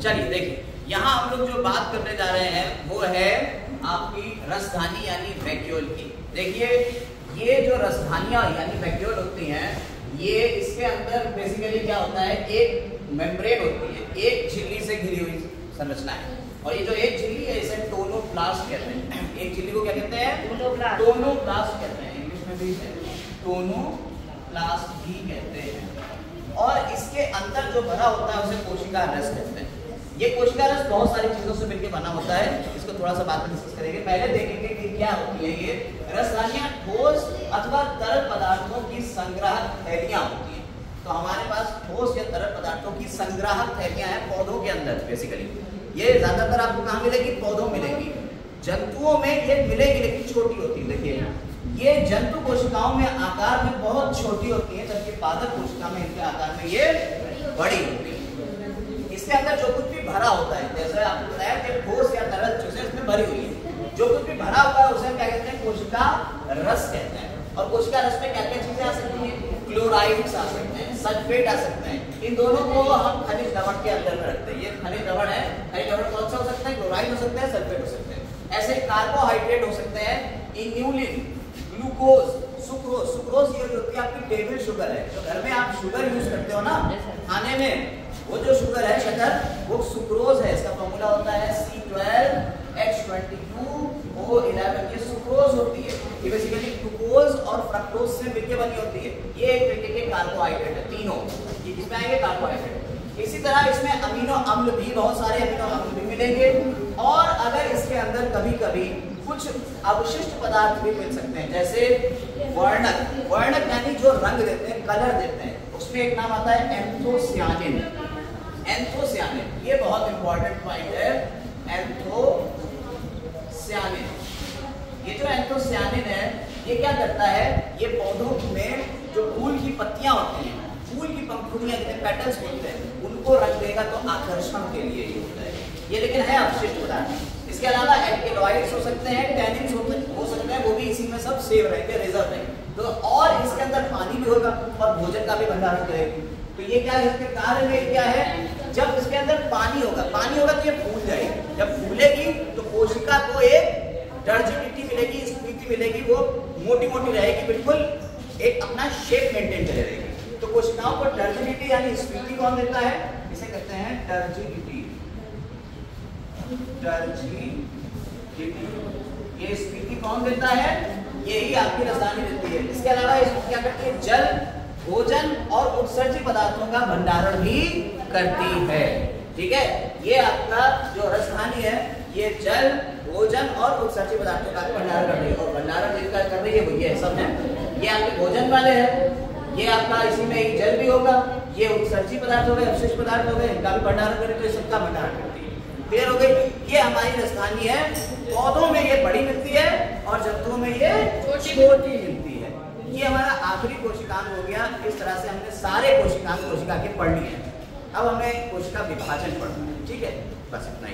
चलिए देखिए, यहाँ हम लोग जो बात करने जा रहे हैं वो है आपकी रसधानी यानी वैक्यूल की। देखिए ये जो रसधानियाँ यानी वैक्यूल होती हैं, ये इसके अंदर बेसिकली क्या होता है, एक मेम्ब्रेन होती है, एक झिल्ली से घिरी हुई संरचना है। और ये जो एक झिल्ली है इसे टोनोप्लास्ट कहते हैं। एक झिल्ली को क्या कहते हैं? टोनोप्लास्ट कहते हैं, इंग्लिश में भी इसे टोनोप्लास्ट भी कहते हैं। और इसके अंदर जो भरा होता है उसे कोशिका रस कहते हैं। ये कोशिका रस बहुत सारी चीजों से मिलकर बना होता है, इसको थोड़ा सा बाद में डिस्कस करेंगे। पहले देखेंगे कि क्या होती है ये रसधानियाँ। ठोस अथवा तरल पदार्थों की संग्राहक थैलियाँ होती हैं। तो हमारे पास ठोस या तरल पदार्थों की संग्राहक थैलियाँ हैं पौधों के अंदर। बेसिकली ये ज्यादातर आपको कहाँ मिलेगी? पौधों मिलेगी। जंतुओं में ये मिलेगी लेकिन छोटी होती है। देखिए ये जंतु कोशिकाओं में आकार में बहुत छोटी होती है, जबकि पादप कोशिका में इनके आकार में ये बड़ी होती है। इसके अंदर जो कुछ भी भरा होता है, जैसे आपको बताया कि ठोस या तरल चीजें इसमें भरी हुई है, जो कुछ भी भरा हुआ है उसे क्या कहते हैं? कोशिका रस कहते हैं। और कोशिका रस में क्या क्या चीजें आ सकती हैं? क्लोराइड्स आ सकते हैं, सल्फेट आ सकते हैं। इन दोनों को हम खनिज लवण के अंदर में रखते हैं। ये खनिज लवण है। खनिज लवण कौन सा हो सकता है? क्लोराइड हो सकता है, सल्फेट हो सकते हैं। ऐसे कार्बोहाइड्रेट हो सकते हैं, इन्यूलिन, ग्लूकोज, सुक्रोज। सुक्रोज ये होती है आपकी टेबल शुगर है, जो घर में आप शुगर यूज करते हो ना खाने में, वो जो शुगर है शक्कर, वो सुक्रोज है। इसका फॉर्मूला होता है C12H22O11। ये सुक्रोज होती है। ये बेसिकली ग्लूकोज और फ्रक्टोज से मिलकर बनी होती है। ये एक तरीके के कार्बोहाइड्रेट है, तीनों ये किसमें आएंगे? कार्बोहाइड्रेट। इसी तरह इसमें अमीनो अम्ल भी, बहुत सारे अमीनो अम्ल भी मिलेंगे। और अगर इसके अंदर कभी कभी कुछ अवशिष्ट पदार्थ भी मिल सकते हैं, जैसे वर्णक। वर्णक यानी जो रंग देते हैं, कलर देते हैं, उसमें एक नाम आता है एंथोसियानिन। एंथोसियानिन ये बहुत इंपॉर्टेंट पॉइंट है, एंथोसियानिन। ये जो एंथोसियानिन है ये क्या करता है? ये पौधों में जो फूल की पत्तियां होती हैं, फूल की पंखुड़ियां जितने पेटल्स होते हैं, उनको रंग देगा तो आकर्षण के लिए ये होता है। ये लेकिन है अवशिष्ट पदार्थ। इसके अलावा एल्केलॉइड्स हो सकते हैं, टैनिन्स हो सकते हैं, वो भी इसी में सब सेव रहेंगे, रिजर्व रहेंगे। तो और इसके अंदर पानी भी होगा और भोजन का भी भंडारण करेगी। तो ये क्या है? इसके कार्य में क्या है? जब इसके अंदर पानी होगा तो ये फूल जाएगी। जब फूलेगी तो कोशिका को एक टर्जिडिटी मिलेगी, स्फीति मिलेगी, वो मोटी मोटी रहेगी, बिल्कुल एक अपना शेप मेंटेन करे रहेगी। तो कोशिकाओं को टर्जिडिटी यानी स्फीति कौन देता है? इसे कहते हैं टर्जिडिटी। ये स्फीति कौन देता है? यही आपकी रसायनी देती है। इसके अलावा इसको क्या करती है? जल, भोजन और उत्सर्जित पदार्थों का भंडारण भी करती है। ठीक है, ये आपका जो रसधानी है ये जल, भोजन और उत्सर्जित पदार्थों का भंडारण कर रही है। और भंडारण जिनका कर रही है वो ये सब है। ये आपके भोजन वाले हैं, ये आपका इसी में ही जल भी होगा, ये उत्सर्जित पदार्थ हो गए, अवशिष्ट पदार्थ हो गए, इनका भी भंडारण करें तो ये सबका भंडारण करती है। क्लियर हो गई? ये हमारी रसधानी है। पौधों में ये बड़ी मिलती है और जंतुओं में ये छोटी मिलती है। ये हमारा आखिरी कोशिकांग हो गया। इस तरह से हमने सारे कोशिका के पढ़ लिए हैं। अब हमें कोशिका विभाजन पढ़ना है। ठीक है, बस इतना ही।